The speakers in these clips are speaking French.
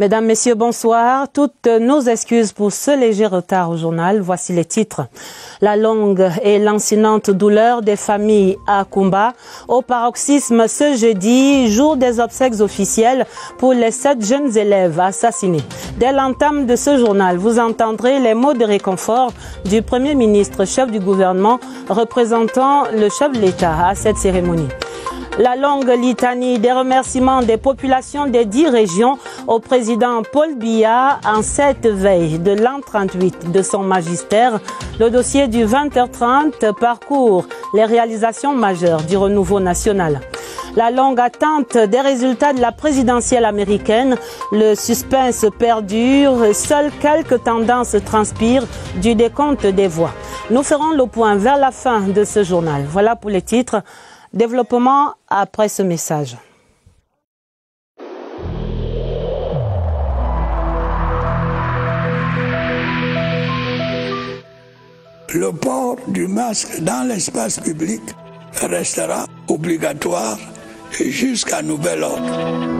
Mesdames, Messieurs, bonsoir. Toutes nos excuses pour ce léger retard au journal. Voici les titres. La longue et lancinante douleur des familles à Kumba. Au paroxysme ce jeudi, jour des obsèques officielles pour les 7 jeunes élèves assassinés. Dès l'entame de ce journal, vous entendrez les mots de réconfort du Premier ministre, chef du gouvernement, représentant le chef de l'État à cette cérémonie. La longue litanie des remerciements des populations des 10 régions au président Paul Biya en cette veille de l'an 38 de son magistère. Le dossier du 20h30 parcourt les réalisations majeures du renouveau national. La longue attente des résultats de la présidentielle américaine, le suspense perdure, seules quelques tendances transpirent du décompte des voix. Nous ferons le point vers la fin de ce journal. Voilà pour les titres. Développement après ce message. Le port du masque dans l'espace public restera obligatoire jusqu'à nouvel ordre.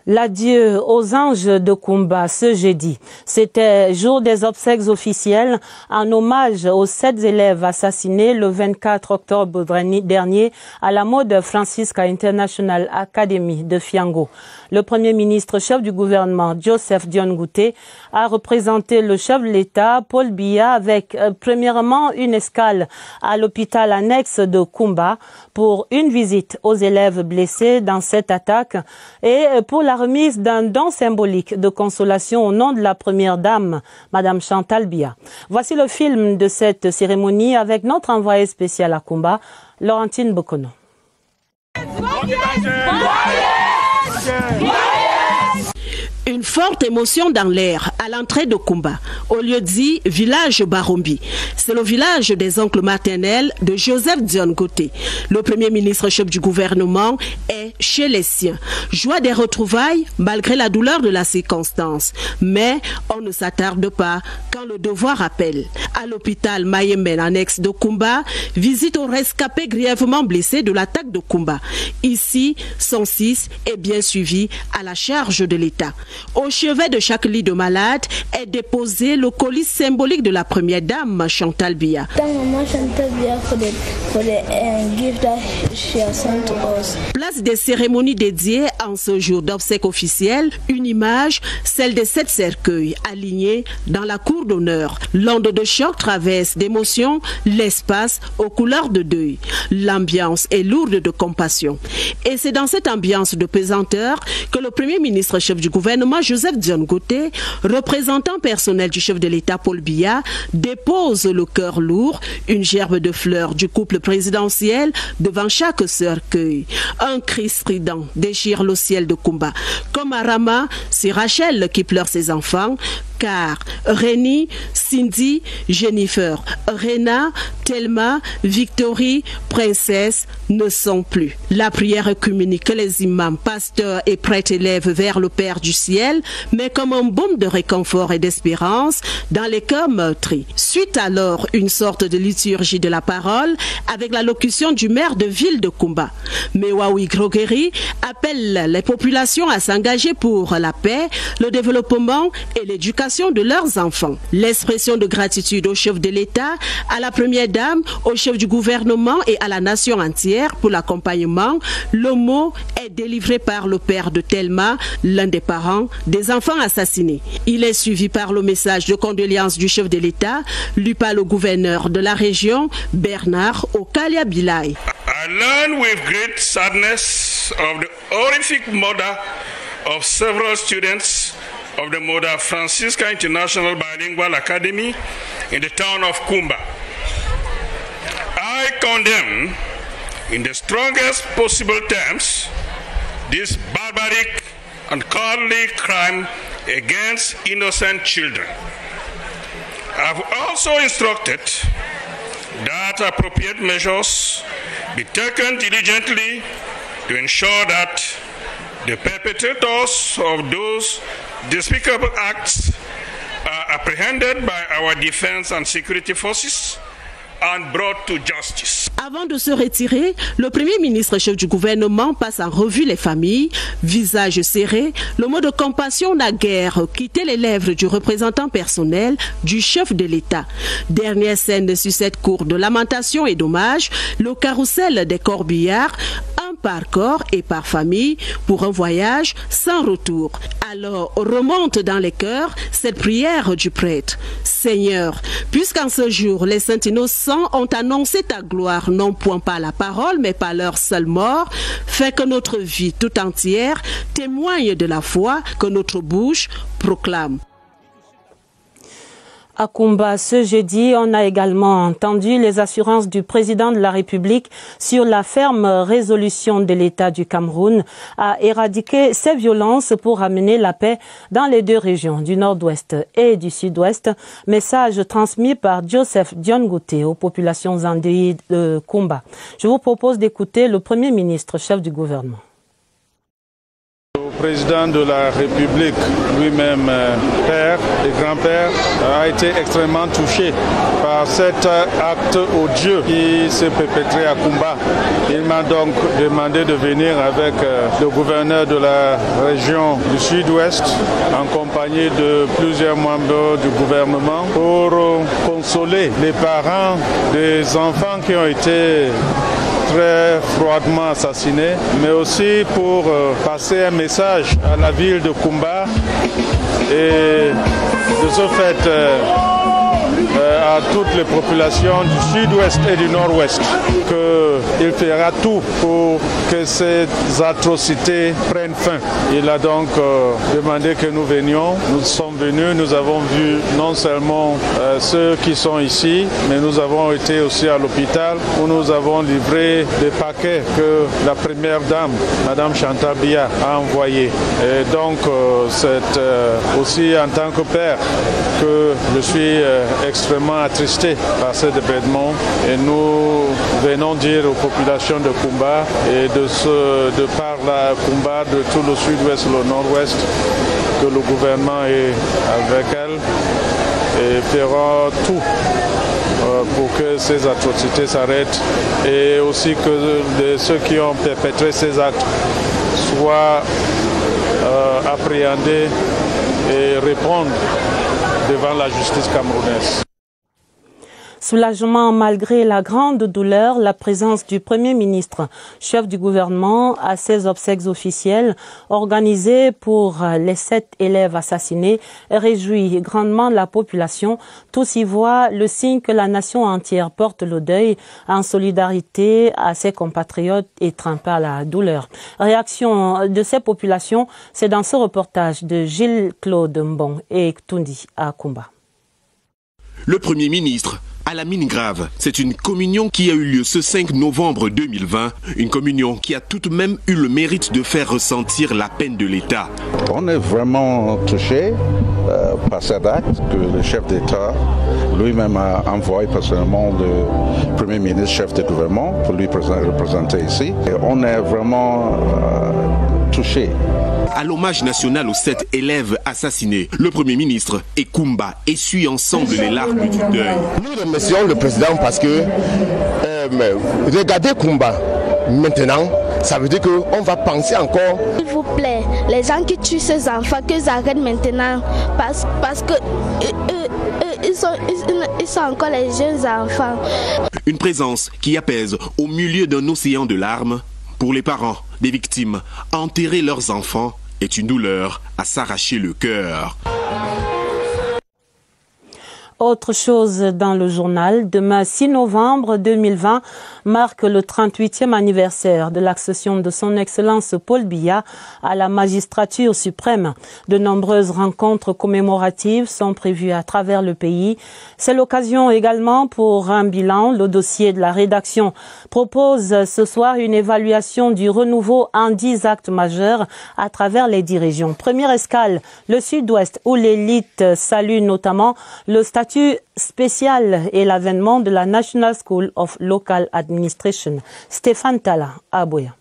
L'adieu aux anges de Kumba ce jeudi. C'était jour des obsèques officielles en hommage aux 7 élèves assassinés le 24 octobre dernier à la Mode Francisca International Academy de Fiango. Le Premier ministre, chef du gouvernement, Joseph Dion Ngouté, a représenté le chef de l'État, Paul Biya, avec premièrement une escale à l'hôpital annexe de Kumba pour une visite aux élèves blessés dans cette attaque et pour la remise d'un don symbolique de consolation au nom de la première dame, Madame Chantal Biya. Voici le film de cette cérémonie avec notre envoyé spécial à Kumba, Laurentine Bokono. Une forte émotion dans l'air à l'entrée de Kumba, au lieu dit village Barombi. C'est le village des oncles maternels de Joseph Dion Ngouté. Le Premier ministre chef du gouvernement est chez les siens. Joie des retrouvailles malgré la douleur de la circonstance. Mais on ne s'attarde pas quand le devoir appelle. À l'hôpital Mayemen annexe de Kumba, visite aux rescapés grièvement blessés de l'attaque de Kumba. Ici, son 6 est bien suivi à la charge de l'État. Au chevet de chaque lit de malade est déposé le colis symbolique de la première dame, Chantal Biya. Place des cérémonies dédiées en ce jour d'obsèques officielles, une image, celle des 7 cercueils alignés dans la cour d'honneur. L'onde de choc traverse d'émotion l'espace aux couleurs de deuil. L'ambiance est lourde de compassion. Et c'est dans cette ambiance de pesanteur que le Premier ministre chef du gouvernement, Joseph Dion Ngouté, représentant personnel du chef de l'État Paul Biya, dépose le cœur lourd, une gerbe de fleurs du couple présidentiel devant chaque cercueil. Un cri strident déchire le ciel de Kumba. Comme à Rama, c'est Rachel qui pleure ses enfants, car Rénie, Cindy, Jennifer, Rena, Thelma, Victorie, Princesse ne sont plus. La prière communique les imams, pasteurs et prêtres élèvent vers le Père du ciel, mais comme un baume de réconfort et d'espérance dans les cœurs meurtris. Suite alors une sorte de liturgie de la parole avec l'allocution du maire de ville de Kumba. Mewawi Grogeri appelle les populations à s'engager pour la paix, le développement et l'éducation de leurs enfants. L'expression de gratitude au chef de l'État, à la première dame, au chef du gouvernement et à la nation entière pour l'accompagnement. Le mot est délivré par le père de Thelma, l'un des parents des enfants assassinés. Il est suivi par le message de condoléances du chef de l'État, lu par le gouverneur de la région, Bernard Okalia Bilay. I learned with great sadness of the horrific murder of several students of the Mode Francisca International Bilingual Academy in the town of Kumba. I condemn in the strongest possible terms this barbaric and cowardly crime against innocent children. I have also instructed that appropriate measures be taken diligently to ensure that the perpetrators of those despicable acts are apprehended by our defense and security forces and brought to justice. Avant de se retirer, le Premier ministre chef du gouvernement passe en revue les familles, visage serré, le mot de compassion n'a guère quitté les lèvres du représentant personnel du chef de l'État. Dernière scène sur cette cour de lamentation et d'hommage, le carrousel des corbillards, un par corps et par famille, pour un voyage sans retour. Alors remonte dans les cœurs cette prière du prêtre. Seigneur, puisqu'en ce jour les saints innocents ont annoncé ta gloire, non point par la parole, mais par leur seule mort, fait que notre vie tout entière témoigne de la foi que notre bouche proclame. À Kumba, ce jeudi, on a également entendu les assurances du président de la République sur la ferme résolution de l'État du Cameroun à éradiquer ces violences pour amener la paix dans les deux régions du Nord-Ouest et du Sud-Ouest. Message transmis par Joseph Diongouté aux populations endeuillées de Kumba. Je vous propose d'écouter le Premier ministre, chef du gouvernement. Le président de la République, lui-même père et grand-père, a été extrêmement touché par cet acte odieux qui s'est perpétré à Kumba. Il m'a donc demandé de venir avec le gouverneur de la région du Sud-Ouest, en compagnie de plusieurs membres du gouvernement, pour consoler les parents des enfants qui ont été très froidement assassinés, mais aussi pour passer un message à la ville de Kumba et de ce fait à toutes les populations du Sud-Ouest et du Nord-Ouest qu'il fera tout pour que ces atrocités prennent fin. Il a donc demandé que nous venions. Nous sommes venus, nous avons vu non seulement ceux qui sont ici, mais nous avons été aussi à l'hôpital où nous avons livré des paquets que la première dame, Madame Chantal Biya, a envoyés. Et donc c'est aussi en tant que père que je suis extrêmement attristé par cet événement et nous venons dire aux populations de Kumba et de par la Kumba, de tout le sud-ouest, le nord-ouest, que le gouvernement est avec elle et fera tout pour que ces atrocités s'arrêtent et aussi que ceux qui ont perpétré ces actes soient appréhendés et répondent devant la justice camerounaise. Soulagement malgré la grande douleur, la présence du Premier ministre, chef du gouvernement, à ces obsèques officielles organisées pour les 7 élèves assassinés réjouit grandement la population. Tous y voient le signe que la nation entière porte le deuil en solidarité à ses compatriotes étreints par la douleur. Réaction de ces populations, c'est dans ce reportage de Gilles-Claude Mbong et Tundi à Kumba. Le Premier ministre à la mine grave. C'est une communion qui a eu lieu ce 5 novembre 2020, une communion qui a tout de même eu le mérite de faire ressentir la peine de l'État. On est vraiment touché par cet acte que le chef d'État lui-même a envoyé personnellement le Premier ministre, chef de gouvernement, pour lui représenter ici. Et on est vraiment touché. À l'hommage national aux 7 élèves assassinés, le Premier ministre et Kumba essuient ensemble les larmes du deuil. Nous remercions le président parce que regardez Kumba maintenant, ça veut dire qu'on va penser encore. S'il vous plaît, les gens qui tuent ces enfants, qu'ils arrêtent maintenant parce que ils sont encore les jeunes enfants. Une présence qui apaise au milieu d'un océan de larmes. Pour les parents des victimes, enterrer leurs enfants est une douleur à s'arracher le cœur. Autre chose dans le journal, demain 6 novembre 2020 marque le 38e anniversaire de l'accession de son Excellence Paul Biya à la magistrature suprême. De nombreuses rencontres commémoratives sont prévues à travers le pays. C'est l'occasion également pour un bilan. Le dossier de la rédaction propose ce soir une évaluation du renouveau en 10 actes majeurs à travers les 10 régions. Première escale, le Sud-Ouest, où l'élite salue notamment le statut spécial et l'avènement de la National School of Local Administration. Stéphane Tala, à Boya.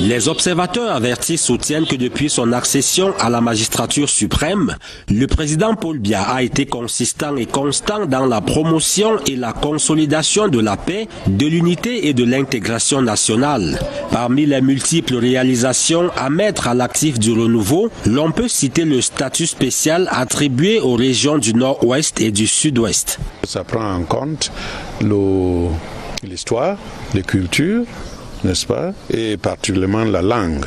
Les observateurs avertis soutiennent que depuis son accession à la magistrature suprême, le président Paul Biya a été consistant et constant dans la promotion et la consolidation de la paix, de l'unité et de l'intégration nationale. Parmi les multiples réalisations à mettre à l'actif du renouveau, l'on peut citer le statut spécial attribué aux régions du Nord-Ouest et du Sud-Ouest. Ça prend en compte l'histoire, les cultures, n'est-ce pas, et particulièrement la langue.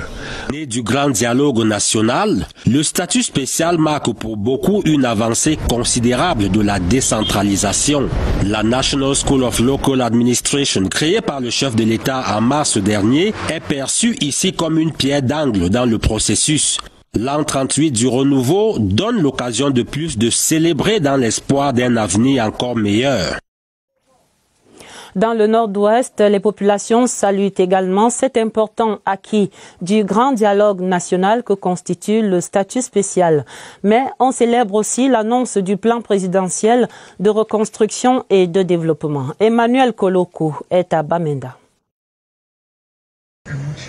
Né du grand dialogue national, le statut spécial marque pour beaucoup une avancée considérable de la décentralisation. La National School of Local Administration, créée par le chef de l'État en mars dernier, est perçue ici comme une pierre d'angle dans le processus. L'an 38 du renouveau donne l'occasion de plus de célébrer dans l'espoir d'un avenir encore meilleur. Dans le nord-ouest, les populations saluent également cet important acquis du grand dialogue national que constitue le statut spécial. Mais on célèbre aussi l'annonce du plan présidentiel de reconstruction et de développement. Emmanuel Koloko est à Bamenda.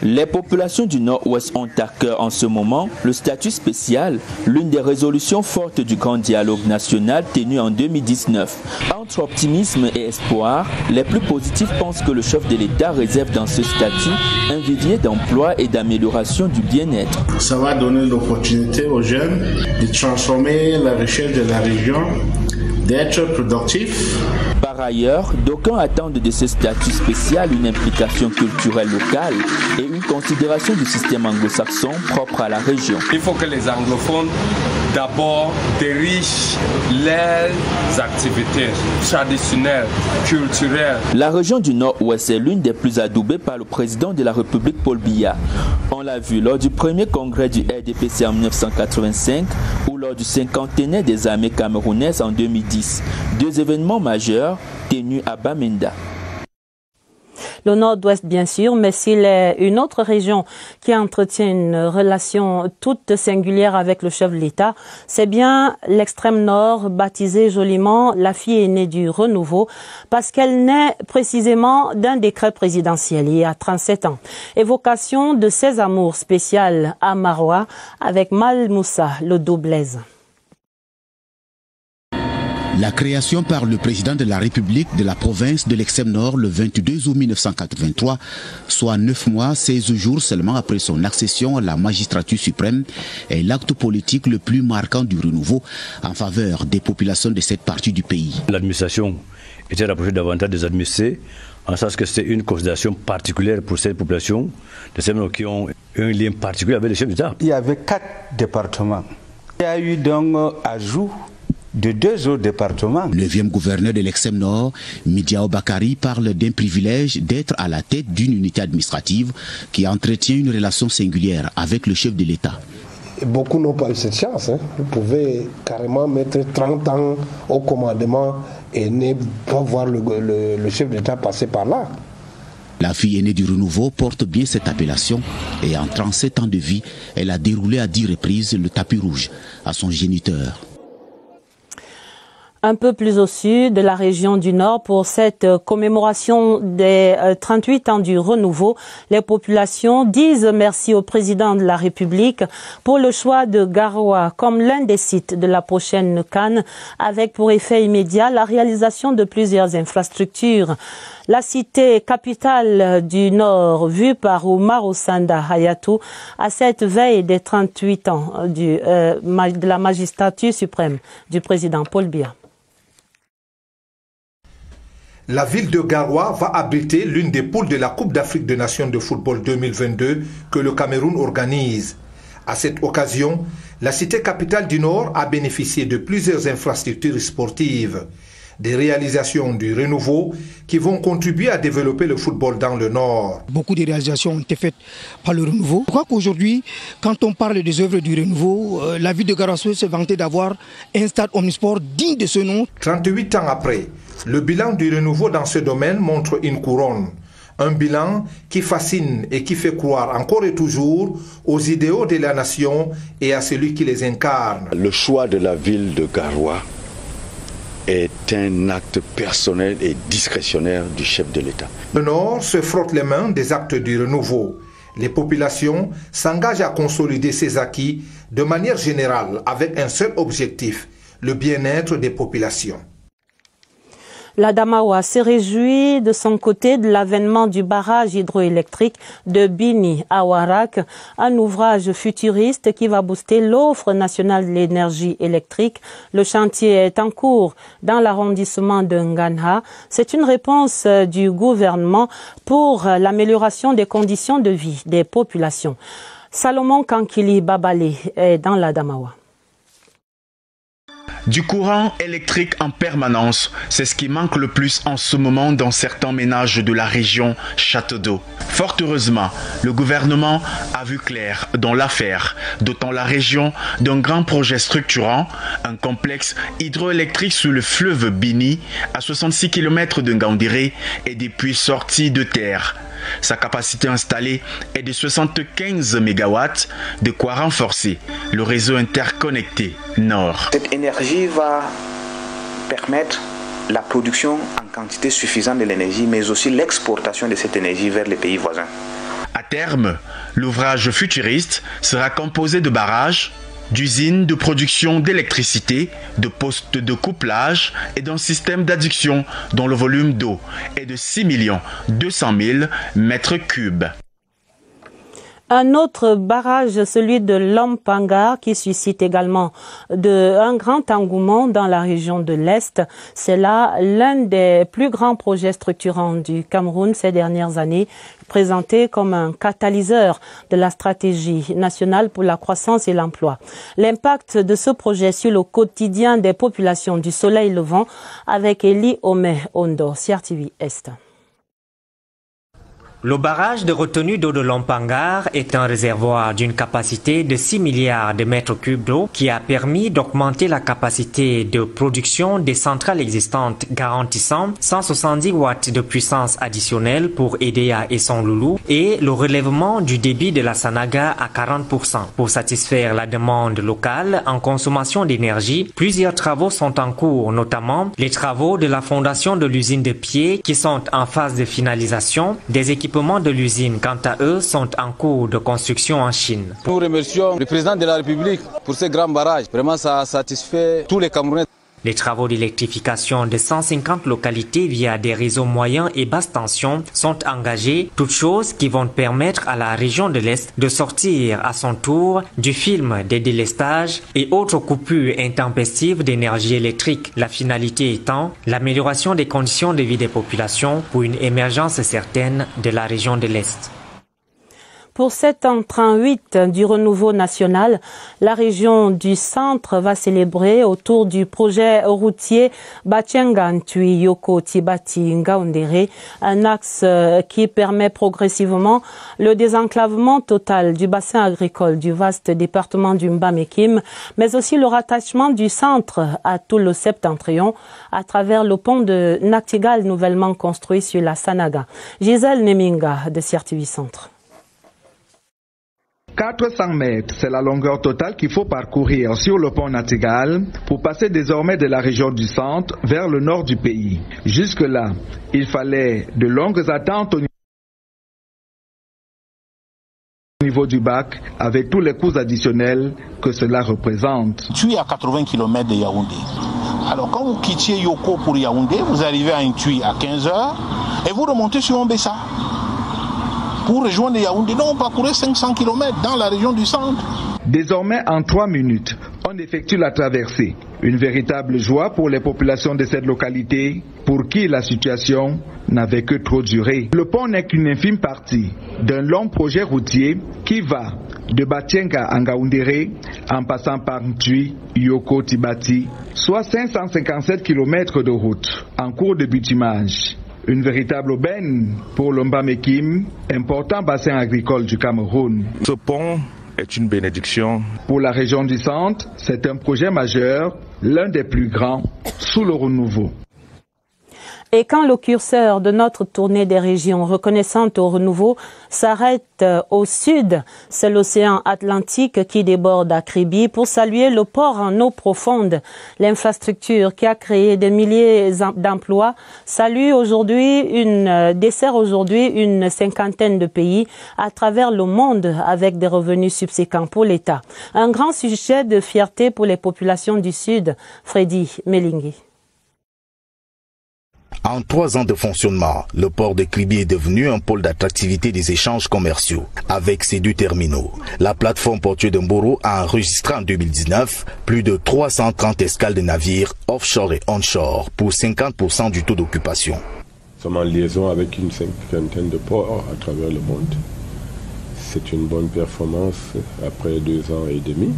Les populations du Nord-Ouest ont à cœur en ce moment le statut spécial, l'une des résolutions fortes du grand dialogue national tenu en 2019. Entre optimisme et espoir, les plus positifs pensent que le chef de l'État réserve dans ce statut un vivier d'emploi et d'amélioration du bien-être. Ça va donner l'opportunité aux jeunes de transformer la richesse de la région, d'être productifs. Par ailleurs, d'aucuns attendent de ce statut spécial une implication culturelle locale et une considération du système anglo-saxon propre à la région. Il faut que les anglophones d'abord dirigent les activités traditionnelles, culturelles. La région du Nord-Ouest est l'une des plus adoubées par le président de la République Paul Biya. On l'a vu lors du premier congrès du RDPC en 1985 ou lors du 50e des armées camerounaises en 2010. Deux événements majeurs tenus à Bamenda. Le nord-ouest, bien sûr, mais s'il est une autre région qui entretient une relation toute singulière avec le chef de l'État, c'est bien l'extrême nord, baptisée joliment la fille aînée du renouveau, parce qu'elle naît précisément d'un décret présidentiel il y a 37 ans. Évocation de ses amours spéciales à Maroua avec Mal Moussa, le Doblaise. La création par le président de la République de la province de l'Extrême Nord le 22 août 1983, soit 9 mois, 16 jours seulement après son accession à la magistrature suprême, est l'acte politique le plus marquant du renouveau en faveur des populations de cette partie du pays. L'administration était rapprochée davantage des administrés, en sens que c'est une considération particulière pour cette population, de celles qui ont un lien particulier avec les chefs d'État. Il y avait 4 départements. Il y a eu donc ajout de 2 autres départements. Le 9e gouverneur de l'Extrême Nord, Midiao Bakari, parle d'un privilège d'être à la tête d'une unité administrative qui entretient une relation singulière avec le chef de l'État. Beaucoup n'ont pas eu cette chance. Vous pouvez carrément mettre 30 ans au commandement et ne pas voir le chef d'État passer par là. La fille aînée du renouveau porte bien cette appellation et en 37 ans de vie, elle a déroulé à 10 reprises le tapis rouge à son géniteur. Un peu plus au sud de la région du Nord, pour cette commémoration des 38 ans du renouveau, les populations disent merci au président de la République pour le choix de Garoua comme l'un des sites de la prochaine CAN, avec pour effet immédiat la réalisation de plusieurs infrastructures. La cité capitale du Nord, vue par Oumar Sanda Hayatou, à cette veille des 38 ans de la magistrature suprême du président Paul Biya. La ville de Garoua va abriter l'une des poules de la Coupe d'Afrique des Nations de football 2022 que le Cameroun organise. À cette occasion, la cité capitale du Nord a bénéficié de plusieurs infrastructures sportives, des réalisations du renouveau qui vont contribuer à développer le football dans le Nord. Beaucoup de réalisations ont été faites par le renouveau. Je crois qu'aujourd'hui, quand on parle des œuvres du renouveau, la ville de Garoua se vantait d'avoir un stade omnisport digne de ce nom. 38 ans après, le bilan du renouveau dans ce domaine montre une couronne. Un bilan qui fascine et qui fait croire encore et toujours aux idéaux de la nation et à celui qui les incarne. Le choix de la ville de Garoua est un acte personnel et discrétionnaire du chef de l'État. Le Nord se frotte les mains des actes du renouveau. Les populations s'engagent à consolider ces acquis de manière générale avec un seul objectif, le bien-être des populations. La Damawa se réjouit de son côté de l'avènement du barrage hydroélectrique de Bini à Warak, un ouvrage futuriste qui va booster l'offre nationale de l'énergie électrique. Le chantier est en cours dans l'arrondissement de Nganha. C'est une réponse du gouvernement pour l'amélioration des conditions de vie des populations. Salomon Kankili Babale est dans la Damawa. Du courant électrique en permanence, c'est ce qui manque le plus en ce moment dans certains ménages de la région Château d'Eau. Fort heureusement, le gouvernement a vu clair dans l'affaire, dotant la région d'un grand projet structurant, un complexe hydroélectrique sur le fleuve Bini, à 66 km de Ngaoundéré et des puits sortis de terre. Sa capacité installée est de 75 MW, de quoi renforcer le réseau interconnecté Nord. Cette énergie va permettre la production en quantité suffisante de l'énergie, mais aussi l'exportation de cette énergie vers les pays voisins. À terme, l'ouvrage futuriste sera composé de barrages, d'usines de production d'électricité, de postes de couplage et d'un système d'adduction dont le volume d'eau est de 6 200 000 mètres cubes. Un autre barrage, celui de Lampangar, qui suscite également un grand engouement dans la région de l'Est. C'est là l'un des plus grands projets structurants du Cameroun ces dernières années, présenté comme un catalyseur de la stratégie nationale pour la croissance et l'emploi. L'impact de ce projet sur le quotidien des populations du Soleil Levant avec Eli Ome Ondo, CRTV Est. Le barrage de retenue d'eau de Lampangar est un réservoir d'une capacité de 6 milliards de mètres cubes d'eau qui a permis d'augmenter la capacité de production des centrales existantes garantissant 170 watts de puissance additionnelle pour Edea et son Loulou et le relèvement du débit de la Sanaga à 40%. Pour satisfaire la demande locale en consommation d'énergie, plusieurs travaux sont en cours, notamment les travaux de la fondation de l'usine de Pied qui sont en phase de finalisation, des équipements de l'usine, quant à eux, sont en cours de construction en Chine. Nous remercions le président de la République pour ces grands barrages. Vraiment, ça satisfait tous les Camerounais. Les travaux d'électrification de 150 localités via des réseaux moyens et basse tension sont engagés, toutes choses qui vont permettre à la région de l'Est de sortir à son tour du film des délestages et autres coupures intempestives d'énergie électrique. La finalité étant l'amélioration des conditions de vie des populations pour une émergence certaine de la région de l'Est. Pour cet entrant 8 du renouveau national, la région du centre va célébrer autour du projet routier Batienga-Ntui-Yoko-Tibati-Ngaoundéré, un axe qui permet progressivement le désenclavement total du bassin agricole du vaste département du Mbamekim, mais aussi le rattachement du centre à tout le septentrion à travers le pont de Naktigal nouvellement construit sur la Sanaga. Gisèle Neminga de CRTV Centre. 400 mètres, c'est la longueur totale qu'il faut parcourir sur le pont Natigal pour passer désormais de la région du centre vers le nord du pays. Jusque-là, il fallait de longues attentes au niveau du bac avec tous les coûts additionnels que cela représente. Ntui à 80 km de Yaoundé. Alors quand vous quittiez Yoko pour Yaoundé, vous arrivez à Ntui à 15 h et vous remontez sur Mbessa. Pour rejoindre Yaoundé, on parcourait 500 km dans la région du centre. Désormais, en 3 minutes, on effectue la traversée. Une véritable joie pour les populations de cette localité, pour qui la situation n'avait que trop duré. Le pont n'est qu'une infime partie d'un long projet routier qui va de Batienga à Ngaoundéré en passant par Ntui, Yoko, Tibati, soit 557 km de route en cours de bitumage. Une véritable aubaine pour l'Ombamekim, important bassin agricole du Cameroun. Ce pont est une bénédiction. Pour la région du centre, c'est un projet majeur, l'un des plus grands sous le renouveau. Et quand le curseur de notre tournée des régions reconnaissantes au renouveau s'arrête au sud, c'est l'océan Atlantique qui déborde à Kribi pour saluer le port en eau profonde. L'infrastructure qui a créé des milliers d'emplois dessert aujourd'hui une cinquantaine de pays à travers le monde avec des revenus subséquents pour l'État. Un grand sujet de fierté pour les populations du Sud. Freddy Melingui. En 3 ans de fonctionnement, le port de Kribi est devenu un pôle d'attractivité des échanges commerciaux. Avec ses 2 terminaux, la plateforme portuaire de Mboro a enregistré en 2019 plus de 330 escales de navires offshore et onshore pour 50% du taux d'occupation. Nous sommes en liaison avec une cinquantaine de ports à travers le monde. C'est une bonne performance après 2 ans et demi.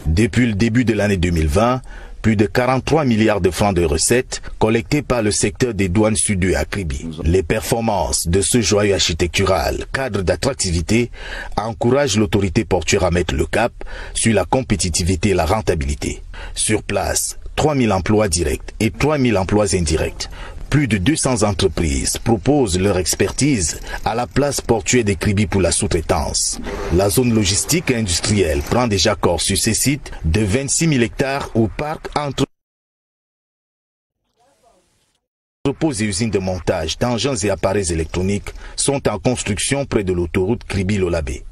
Depuis le début de l'année 2020, plus de 43 milliards de francs de recettes collectés par le secteur des douanes sud à Kribi. Les performances de ce joyau architectural, cadre d'attractivité, encouragent l'autorité portuaire à mettre le cap sur la compétitivité et la rentabilité. Sur place, 3000 emplois directs et 3000 emplois indirects. Plus de 200 entreprises proposent leur expertise à la place portuaire de Kribi pour la sous-traitance. La zone logistique et industrielle prend déjà corps sur ces sites de 26 000 hectares où parcs entrepôts et usines de montage d'engins et appareils électroniques sont en construction près de l'autoroute Kribi-Lolabé.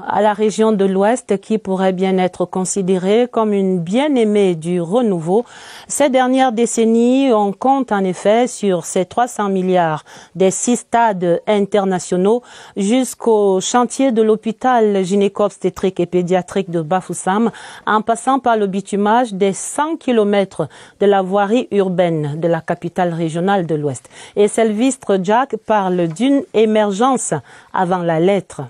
À la région de l'Ouest qui pourrait bien être considérée comme une bien-aimée du renouveau. Ces dernières décennies, on compte en effet sur ces 300 milliards des 6 stades internationaux jusqu'au chantier de l'hôpital gynéco-obstétrique et pédiatrique de Bafoussam, en passant par le bitumage des 100 km de la voirie urbaine de la capitale régionale de l'Ouest. Et Sylvestre Jack parle d'une émergence avant la lettre.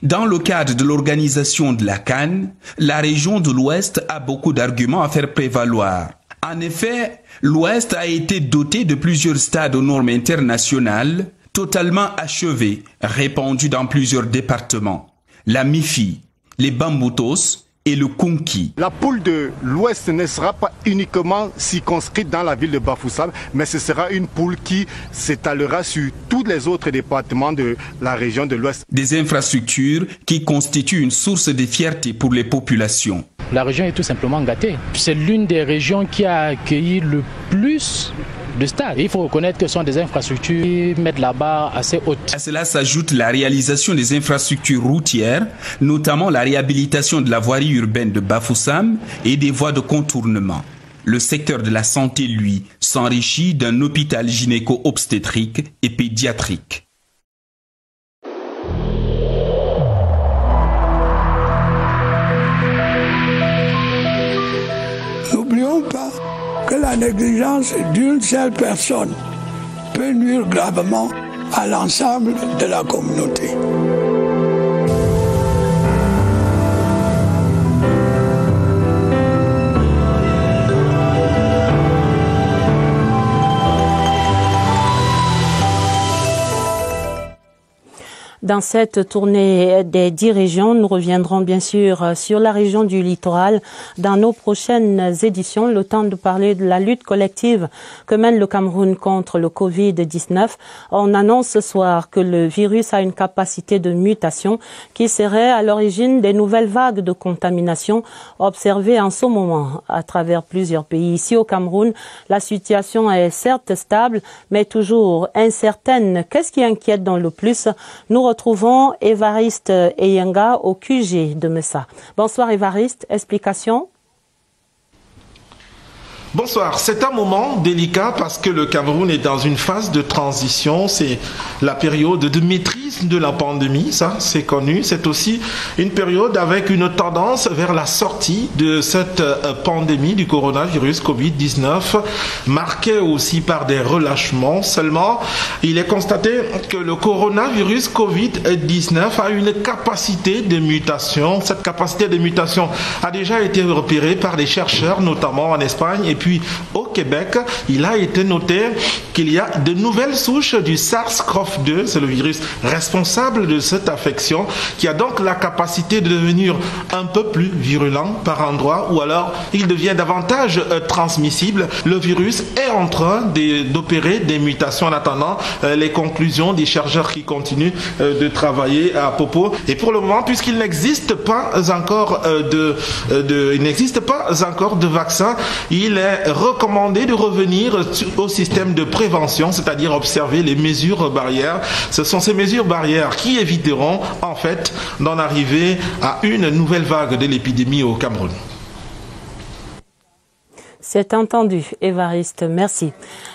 Dans le cadre de l'organisation de la CAN, la région de l'Ouest a beaucoup d'arguments à faire prévaloir. En effet, l'Ouest a été doté de plusieurs stades aux normes internationales, totalement achevés, répandus dans plusieurs départements. La MIFI, les Bamboutos et le Kunki. La poule de l'Ouest ne sera pas uniquement circonscrite dans la ville de Bafoussam, mais ce sera une poule qui s'étalera sur tous les autres départements de la région de l'Ouest. Des infrastructures qui constituent une source de fierté pour les populations. La région est tout simplement gâtée. C'est l'une des régions qui a accueilli le plus de stades. Il faut reconnaître que ce sont des infrastructures qui mettent la barre assez haute. À cela s'ajoute la réalisation des infrastructures routières, notamment la réhabilitation de la voirie urbaine de Bafoussam et des voies de contournement. Le secteur de la santé, lui, s'enrichit d'un hôpital gynéco-obstétrique et pédiatrique. N'oublions pas que la négligence d'une seule personne peut nuire gravement à l'ensemble de la communauté. Dans cette tournée des 10 régions, nous reviendrons bien sûr sur la région du littoral dans nos prochaines éditions. Le temps de parler de la lutte collective que mène le Cameroun contre le Covid-19. On annonce ce soir que le virus a une capacité de mutation qui serait à l'origine des nouvelles vagues de contamination observées en ce moment à travers plusieurs pays. Ici au Cameroun, la situation est certes stable, mais toujours incertaine. Qu'est-ce qui inquiète dans le plus? Nous retrouvons Évariste Eyenga au QG de Messa. Bonsoir Évariste, explication? Bonsoir, c'est un moment délicat parce que le Cameroun est dans une phase de transition, c'est la période de maîtrise de la pandémie, ça c'est connu, c'est aussi une période avec une tendance vers la sortie de cette pandémie du coronavirus Covid-19, marquée aussi par des relâchements. Seulement, il est constaté que le coronavirus Covid-19 a une capacité de mutation. Cette capacité de mutation a déjà été repérée par des chercheurs, notamment en Espagne et puis au Québec, il a été noté qu'il y a de nouvelles souches du SARS-CoV-2, c'est le virus responsable de cette affection, qui a donc la capacité de devenir un peu plus virulent par endroit, ou alors il devient davantage transmissible. Le virus est en train d'opérer des mutations en attendant les conclusions des chercheurs qui continuent de travailler à propos. Et pour le moment, puisqu'il n'existe pas encore de vaccin, il est recommandé de revenir au système de prévention, c'est-à-dire observer les mesures barrières. Ce sont ces mesures barrières qui éviteront en fait d'en arriver à une nouvelle vague de l'épidémie au Cameroun. C'est entendu, Évariste, merci.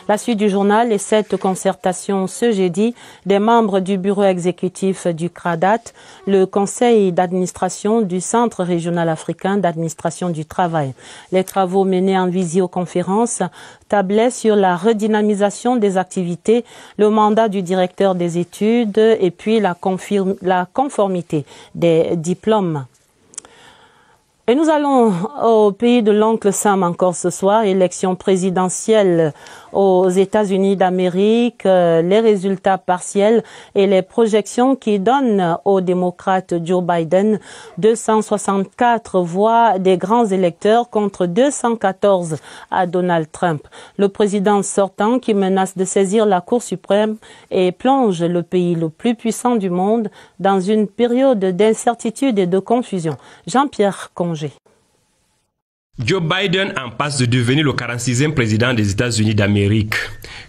La suite du journal et cette concertation ce jeudi des membres du bureau exécutif du CRADAT, le conseil d'administration du Centre régional africain d'administration du travail. Les travaux menés en visioconférence tablaient sur la redynamisation des activités, le mandat du directeur des études et puis la conformité des diplômes. Et nous allons au pays de l'oncle Sam encore ce soir, élection présidentielle aux États-Unis d'Amérique, les résultats partiels et les projections qui donnent au démocrate Joe Biden 264 voix des grands électeurs contre 214 à Donald Trump. Le président sortant qui menace de saisir la Cour suprême et plonge le pays le plus puissant du monde dans une période d'incertitude et de confusion. Jean-Pierre Congé. Joe Biden en passe de devenir le 46e président des États-Unis d'Amérique.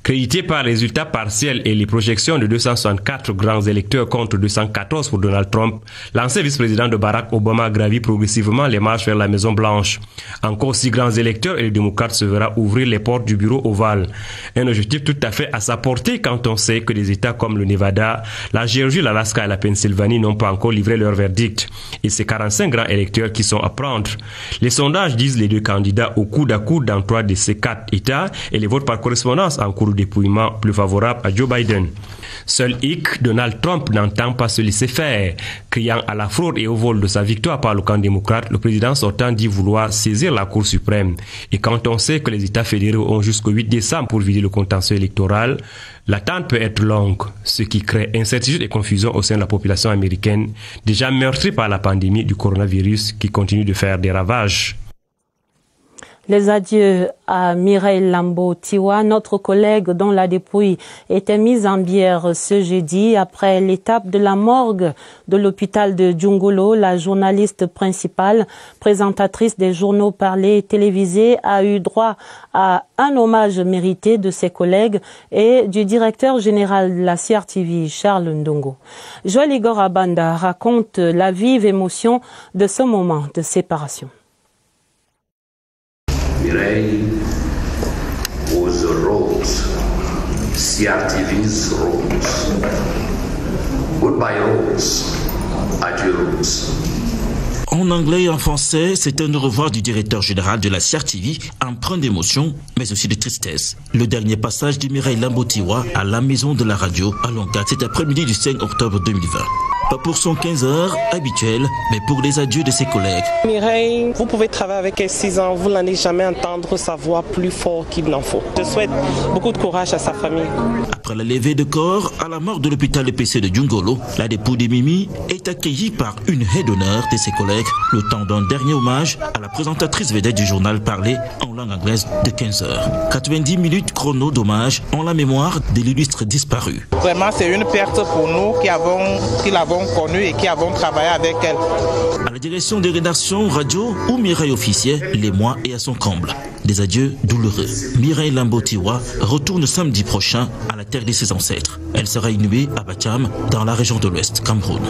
Crédité par les résultats partiels et les projections de 264 grands électeurs contre 214 pour Donald Trump, l'ancien vice-président de Barack Obama gravit progressivement les marches vers la Maison-Blanche. Encore 6 grands électeurs et le démocrate se verra ouvrir les portes du bureau ovale. Un objectif tout à fait à sa portée quand on sait que des États comme le Nevada, la Géorgie, l'Alaska et la Pennsylvanie n'ont pas encore livré leur verdict. Et c'est 45 grands électeurs qui sont à prendre. Les sondages disent les deux candidats au coude à coude dans 3 de ces 4 États et les votes par correspondance en cours de dépouillement plus favorables à Joe Biden. Seul hic, Donald Trump n'entend pas se laisser faire. Criant à la fraude et au vol de sa victoire par le camp démocrate, le président sortant dit vouloir saisir la Cour suprême. Et quand on sait que les États fédéraux ont jusqu'au 8 décembre pour vider le contentieux électoral, l'attente peut être longue, ce qui crée incertitude et confusion au sein de la population américaine, déjà meurtrie par la pandémie du coronavirus qui continue de faire des ravages. Les adieux à Mireille Lambo-Tiwa, notre collègue dont la dépouille était mise en bière ce jeudi après l'étape de la morgue de l'hôpital de Djungolo. La journaliste principale, présentatrice des journaux parlés et télévisés, a eu droit à un hommage mérité de ses collègues et du directeur général de la CRTV, Charles Ndongo. Joël Igor Abanda raconte la vive émotion de ce moment de séparation. Mireille was a rose, CRTV's rose. Goodbye rose, adieu rose. En anglais et en français, c'est un au revoir du directeur général de la CRTV, empreint d'émotion, mais aussi de tristesse. Le dernier passage de Mireille Lambo-Tiwa à la maison de la radio à Longat cet après-midi du 5 octobre 2020. Pas pour son 15h habituel, mais pour les adieux de ses collègues. Mireille, vous pouvez travailler avec elle 6 ans, vous n'allez jamais entendre sa voix plus fort qu'il n'en faut. Je souhaite beaucoup de courage à sa famille. Après la levée de corps à la mort de l'hôpital EPC de Djungolo, la dépouille de Mimi est accueillie par une haie d'honneur de ses collègues, le temps d'un dernier hommage à la présentatrice vedette du journal parlé en langue anglaise de 15h. 90 minutes chrono d'hommage en la mémoire de l'illustre disparu. Vraiment, c'est une perte pour nous qui l'avons connue et qui avons travaillé avec elle. À la direction des rédactions radio où Mireille officiait, les mois et à son comble. Des adieux douloureux. Mireille Lambo-Tiwa retourne samedi prochain à la terre de ses ancêtres. Elle sera inhumée à Bacham, dans la région de l'Ouest, Cameroun.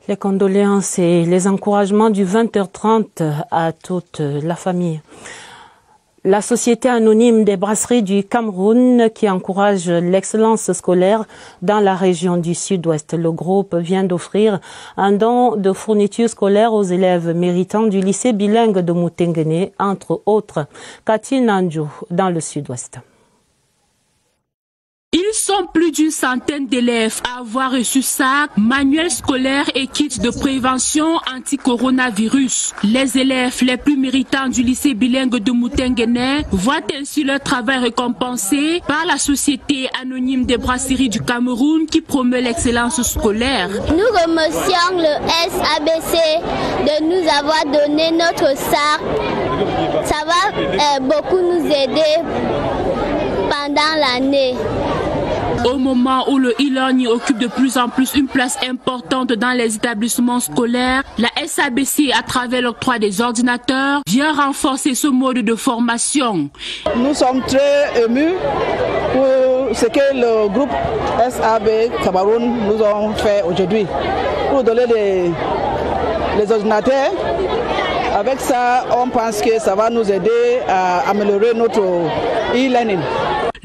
Les condoléances et les encouragements du 20h30 à toute la famille. La Société anonyme des brasseries du Cameroun qui encourage l'excellence scolaire dans la région du Sud-Ouest. Le groupe vient d'offrir un don de fournitures scolaires aux élèves méritants du lycée bilingue de Moutenguene, entre autres Cathy Nandjou dans le Sud-Ouest. Ils sont plus d'une centaine d'élèves à avoir reçu sacs, manuels scolaires et kits de prévention anti-coronavirus. Les élèves les plus méritants du lycée bilingue de Moutenguene voient ainsi leur travail récompensé par la Société anonyme des brasseries du Cameroun qui promeut l'excellence scolaire. Nous remercions le SABC de nous avoir donné notre sac. Ça va beaucoup nous aider pendant l'année. Au moment où le e-learning occupe de plus en plus une place importante dans les établissements scolaires, la SABC, à travers l'octroi des ordinateurs, vient renforcer ce mode de formation. Nous sommes très émus pour ce que le groupe SAB Cameroun nous a fait aujourd'hui, pour donner les ordinateurs. Avec ça, on pense que ça va nous aider à améliorer notre e-learning.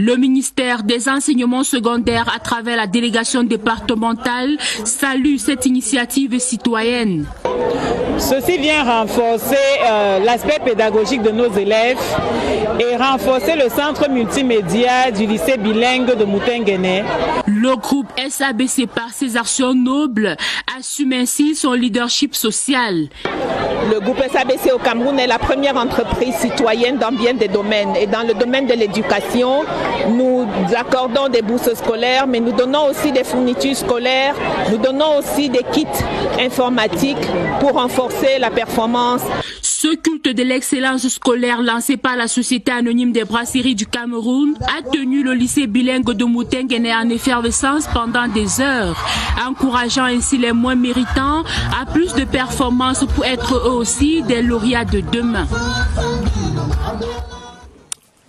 Le ministère des enseignements secondaires, à travers la délégation départementale, salue cette initiative citoyenne. Ceci vient renforcer l'aspect pédagogique de nos élèves et renforcer le centre multimédia du lycée bilingue de Moutenguene. Le groupe SABC, par ses actions nobles, assume ainsi son leadership social. Le groupe SABC au Cameroun est la première entreprise citoyenne dans bien des domaines. Et dans le domaine de l'éducation, nous accordons des bourses scolaires, mais nous donnons aussi des fournitures scolaires, nous donnons aussi des kits informatiques pour renforcer la performance. Ce culte de l'excellence scolaire lancé par la Société anonyme des brasseries du Cameroun a tenu le lycée bilingue de Moutenguene en effervescence pendant des heures, encourageant ainsi les moins méritants à plus de performances pour être eux aussi des lauréats de demain.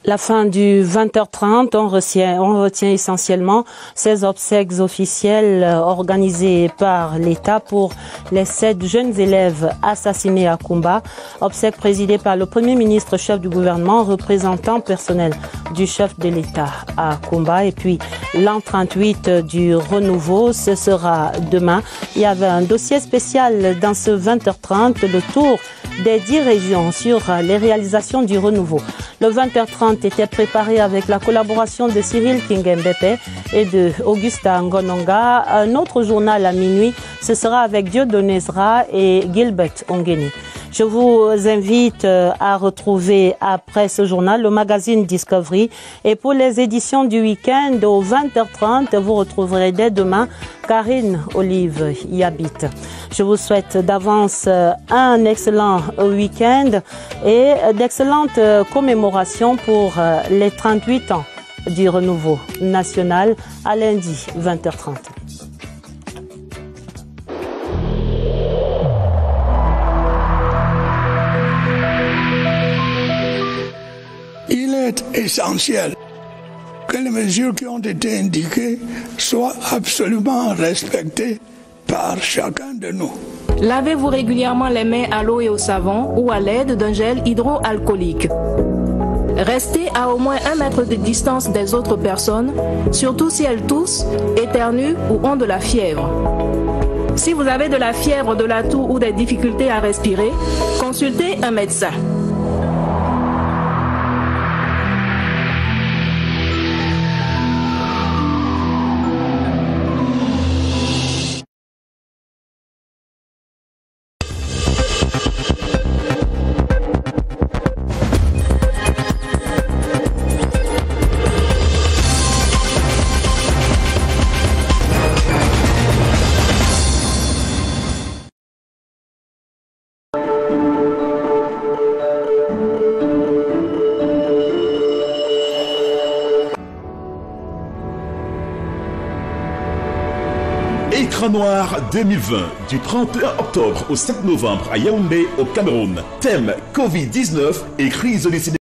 La fin du 20h30, on retient essentiellement ces obsèques officielles organisées par l'État pour les 7 jeunes élèves assassinés à Kumba. Obsèques présidées par le Premier ministre, chef du gouvernement, représentant personnel du chef de l'État à Kumba. Et puis l'an 38 du renouveau, ce sera demain. Il y avait un dossier spécial dans ce 20h30, le tour des 10 régions sur les réalisations du renouveau. Le 20h30 était préparé avec la collaboration de Cyril Kingembepe et de Augusta Ngononga. Un autre journal à minuit, ce sera avec Dieudonné Zra et Gilbert Ongeni. Je vous invite à retrouver après ce journal le magazine Discovery. Et pour les éditions du week-end, au 20h30, vous retrouverez dès demain Karine Olive y habite. Je vous souhaite d'avance un excellent week-end et d'excellentes commémorations pour les 38 ans du renouveau national à lundi 20h30. Il est essentiel que les mesures qui ont été indiquées soient absolument respectées par chacun de nous. Lavez-vous régulièrement les mains à l'eau et au savon ou à l'aide d'un gel hydroalcoolique. Restez à au moins 1 mètre de distance des autres personnes, surtout si elles toussent, éternuent ou ont de la fièvre. Si vous avez de la fièvre, de la toux ou des difficultés à respirer, consultez un médecin. Écran noir 2020, du 31 octobre au 7 novembre à Yaoundé, au Cameroun. Thème Covid-19 et crise des